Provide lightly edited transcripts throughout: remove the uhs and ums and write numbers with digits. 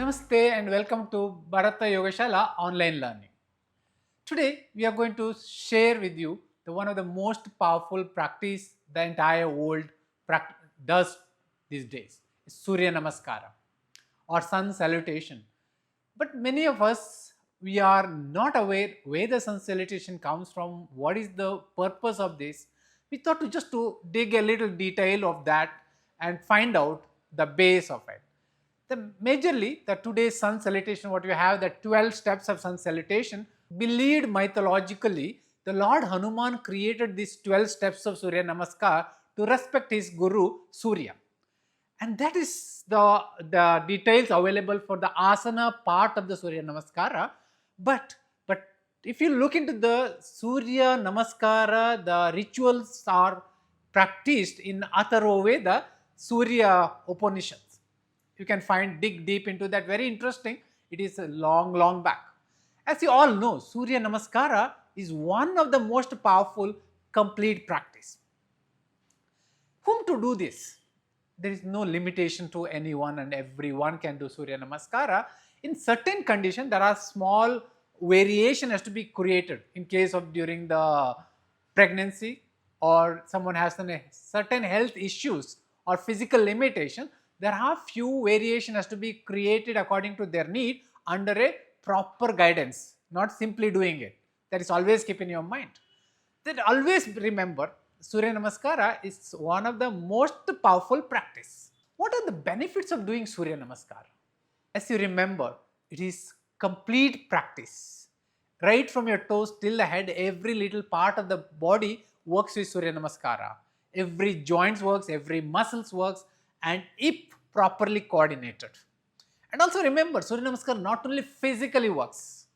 Namaste and welcome to Bharata Yogeshwara Online Learning. Today we are going to share with you one of the most powerful practice the entire world does these days. Surya Namaskara or Sun Salutation. But many of us, we are not aware where the Sun Salutation comes from, what is the purpose of this. We thought to dig a little detail of that and find out the base of it. The today's Sun Salutation, what we have, the 12 steps of Sun Salutation, believed mythologically, the Lord Hanuman created these 12 steps of Surya Namaskar to respect his Guru Surya. And that is the details available for the asana part of the Surya Namaskara. But if you look into the Surya Namaskara, the rituals are practiced in Atharvaveda, Surya Upanishads. You can dig deep into that. Very interesting. It is a long back. As you all know, Surya Namaskara is one of the most powerful complete practice. Whom to do this? There is no limitation to anyone and everyone can do Surya Namaskara. In certain conditions, there are small variation has to be created in case of during the pregnancy or someone has certain health issues or physical limitation. There are few variation has to be created according to their need under a proper guidance, not simply doing it. That is always keep in your mind. Then always remember, Surya Namaskara is one of the most powerful practice. What are the benefits of doing Surya Namaskara? As you remember, it is complete practice. Right from your toes till the head, every little part of the body works with Surya Namaskara. Every joint works, every muscles works, and if properly coordinated. And also remember, Surya Namaskar not only physically works,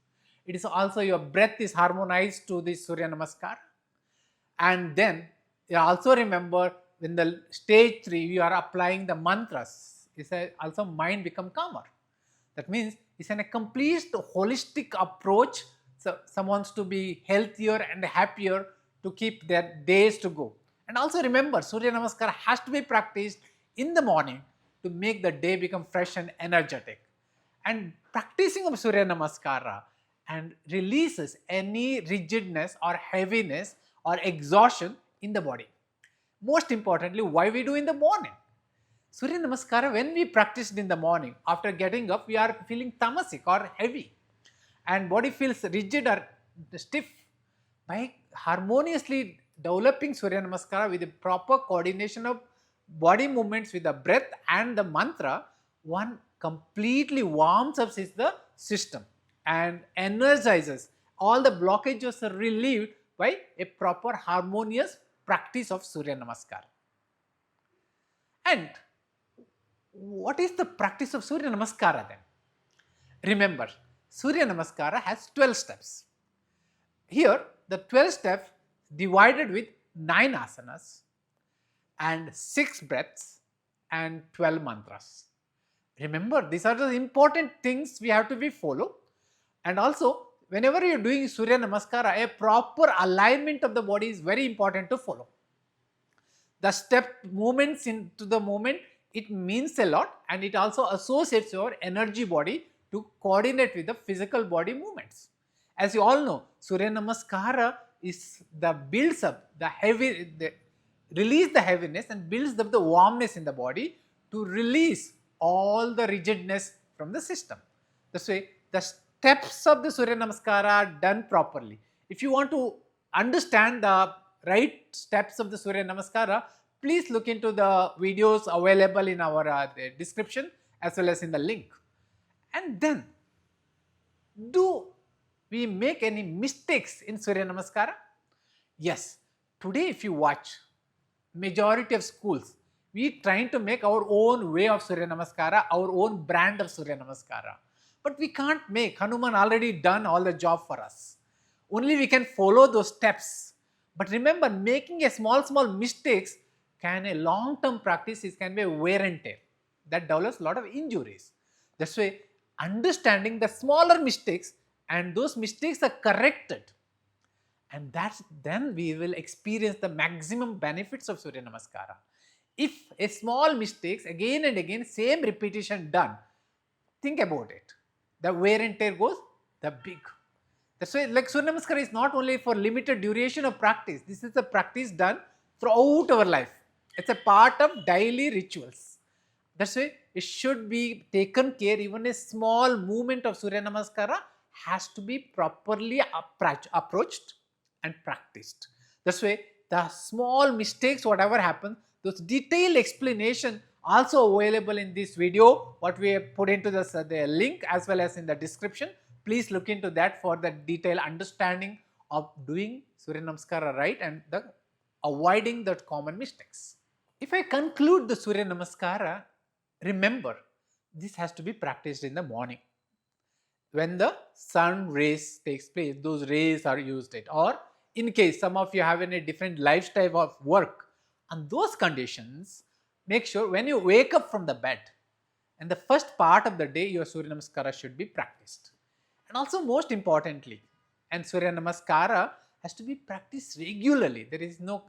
it is also your breath is harmonized to the Surya Namaskar. And then you also remember when the stage 3 you are applying the mantras, also mind become calmer. That means it's a complete holistic approach. So someone wants to be healthier and happier to keep their days to go. And also remember, Surya Namaskar has to be practiced in the morning to make the day become fresh and energetic. And practicing of Surya Namaskara and releases any rigidness or heaviness or exhaustion in the body. Most importantly, why we do in the morning? Surya Namaskara, when we practice in the morning, after getting up, we are feeling tamasic or heavy and body feels rigid or stiff. By harmoniously developing Surya Namaskara with the proper coordination of body movements with the breath and the mantra, one completely warms up the system and energizes. All the blockages are relieved by a proper harmonious practice of Surya Namaskar. And what is the practice of Surya Namaskara then? Remember, Surya Namaskara has 12 steps. Here, the 12 steps divided with 9 asanas and 6 breaths and 12 mantras. Remember, these are the important things we have to be follow. And also, whenever you are doing Surya Namaskara, a proper alignment of the body is very important to follow. The step movements into the movement, it means a lot and it also associates your energy body to coordinate with the physical body movements. As you all know, Surya Namaskara is the builds up release the heaviness and builds up the warmness in the body to release all the rigidness from the system. This way, the steps of the Surya Namaskara are done properly. If you want to understand the right steps of the Surya Namaskara, please look into the videos available in our description as well as in the link. And then, do we make any mistakes in Surya Namaskara? Yes. Today if you watch, majority of schools, we trying to make our own way of Surya Namaskara, our own brand of Surya Namaskara. But we can't make. Hanuman already done all the job for us. Only we can follow those steps. But remember, making a small mistakes can a long-term practice can be a wear and tear. That develops a lot of injuries. That's why understanding the smaller mistakes and those mistakes are corrected. And then we will experience the maximum benefits of Surya Namaskara. If a small mistakes again and again, same repetition done, think about it. The wear and tear goes, the big. That's why like Surya Namaskara is not only for limited duration of practice. This is a practice done throughout our life. It's a part of daily rituals. That's why it should be taken care. Even a small movement of Surya Namaskara has to be properly approached and practiced. That's why the small mistakes, whatever happens, those detailed explanation also available in this video, what we have put into the link as well as in the description. Please look into that for the detailed understanding of doing Surya Namaskara right and the avoiding the common mistakes. If I conclude the Surya Namaskara, remember this has to be practiced in the morning. When the sun rays takes place, those rays are used it, or in case some of you have a different lifestyle of work, on those conditions, make sure when you wake up from the bed and the first part of the day your Surya Namaskara should be practiced. And also most importantly, and Surya Namaskara has to be practiced regularly. There is no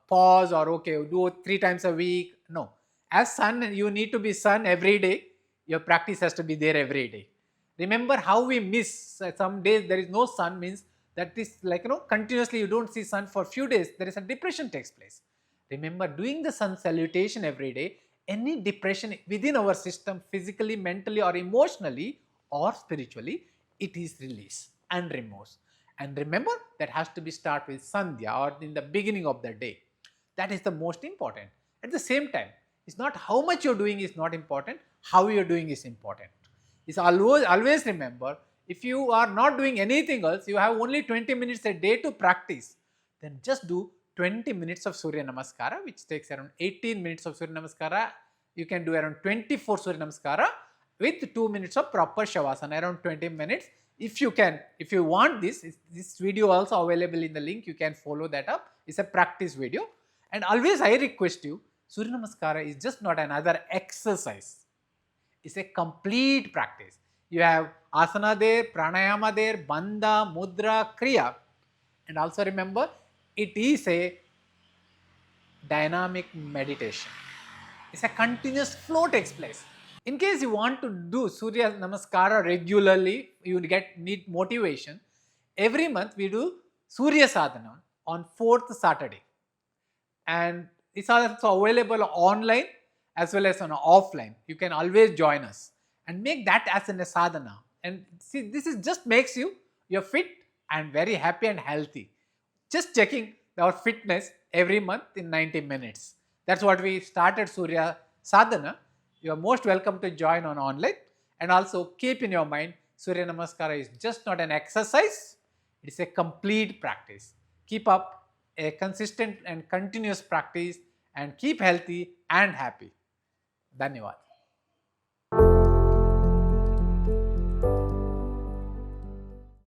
pause or okay, do 3 times a week. No. As sun, you need to be sun every day. Your practice has to be there every day. Remember how we miss some days there is no sun, means that is like continuously you don't see sun for few days, there is a depression takes place. Remember doing the sun salutation every day, any depression within our system physically, mentally or emotionally or spiritually, it is released and removes. And remember that has to be start with Sandhya or in the beginning of the day. That is the most important. At the same time, it's not how much you're doing is not important, how you're doing is important. It's always remember, if you are not doing anything else, you have only 20 minutes a day to practice, then just do 20 minutes of Surya Namaskara, which takes around 18 minutes of Surya Namaskara. You can do around 24 Surya Namaskara with 2 minutes of proper Shavasana, around 20 minutes. If you can, if you want this video also available in the link, you can follow that up. It's a practice video. And always I request you, Surya Namaskara is just not another exercise. It's a complete practice. You have asana there, pranayama there, bandha, mudra, kriya. And also remember, it is a dynamic meditation. It's a continuous flow takes place. In case you want to do Surya Namaskara regularly, you need motivation. Every month we do Surya Sadhana on 4th Saturday. And it's also available online as well as on offline. You can always join us and make that as a sadhana. And see, this is just makes you're fit and very happy and healthy. Just checking our fitness every month in 90 minutes. That's what we started Surya Sadhana. You are most welcome to join on online. And also keep in your mind, Surya Namaskara is just not an exercise. It is a complete practice. Keep up a consistent and continuous practice and keep healthy and happy. Dhanyavad.